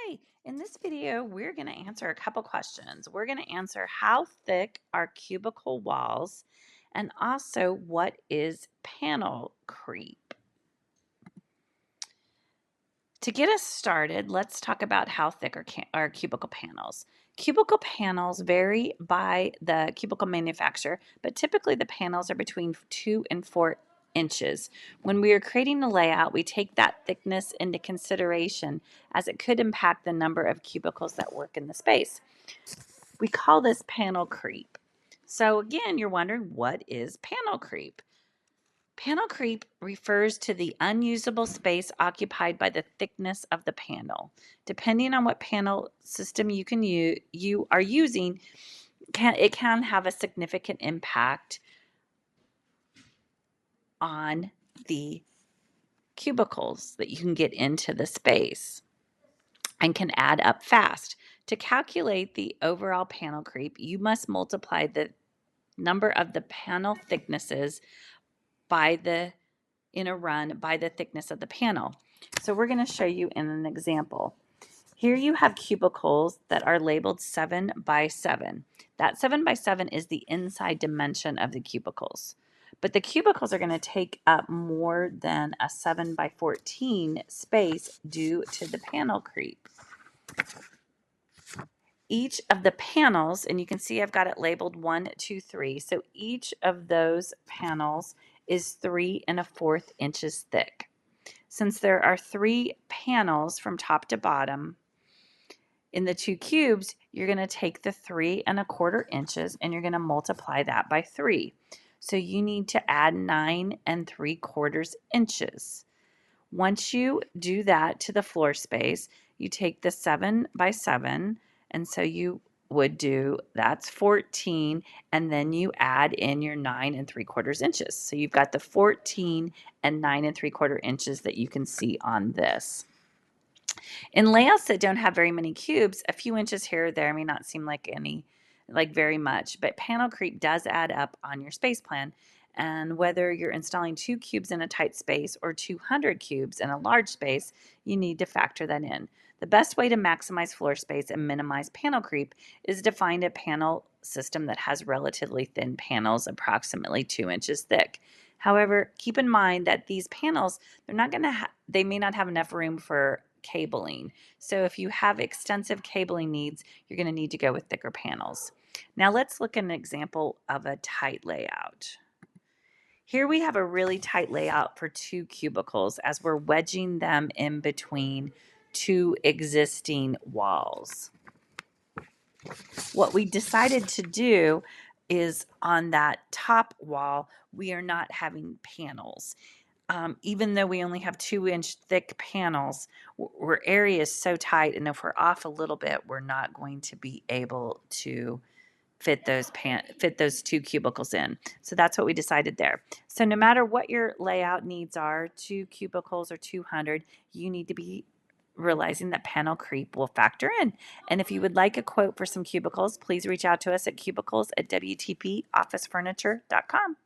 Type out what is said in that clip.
Hi, in this video, we're going to answer a couple questions. We're going to answer how thick are cubicle walls and also what is panel creep. To get us started, let's talk about how thick are cubicle panels. Cubicle panels vary by the cubicle manufacturer, but typically the panels are between 2 and 4 inches. When we are creating a layout, we take that thickness into consideration as it could impact the number of cubicles that work in the space. We call this panel creep. So again, you're wondering, what is panel creep? Panel creep refers to the unusable space occupied by the thickness of the panel. Depending on what panel system you are using, it can have a significant impact on the cubicles that you can get into the space and can add up fast. To calculate the overall panel creep, you must multiply the number of the panel thicknesses by the thickness of the panel. So we're going to show you in an example. Here you have cubicles that are labeled 7 by 7. That 7 by 7 is the inside dimension of the cubicles. But the cubicles are going to take up more than a 7 by 14 space due to the panel creep. Each of the panels, and you can see I've got it labeled 1, 2, 3. So each of those panels is 3 1/4 inches thick. Since there are 3 panels from top to bottom in the 2 cubes, you're going to take the 3 1/4 inches and you're going to multiply that by 3. So you need to add 9 3/4 inches. Once you do that to the floor space, you take the 7 by 7, and so you would do, that's 14, and then you add in your 9 3/4 inches. So you've got the 14 and 9 3/4 inches that you can see on this. In layouts that don't have very many cubes, a few inches here or there may not seem like very much, but panel creep does add up on your space plan. And whether you're installing 2 cubes in a tight space or 200 cubes in a large space, you need to factor that in. The best way to maximize floor space and minimize panel creep is to find a panel system that has relatively thin panels, approximately 2 inches thick. However, keep in mind that these panels, they may not have enough room for cabling. So if you have extensive cabling needs, you're going to need to go with thicker panels. Now let's look at an example of a tight layout. Here we have a really tight layout for 2 cubicles as we're wedging them in between 2 existing walls. What we decided to do is on that top wall, we are not having panels. Even though we only have 2-inch thick panels, our area is so tight, and if we're off a little bit, we're not going to be able to fit those 2 cubicles in. So that's what we decided there. So no matter what your layout needs are, 2 cubicles or 200, you need to be realizing that panel creep will factor in. And if you would like a quote for some cubicles, please reach out to us at cubicles@wtpofficefurniture.com.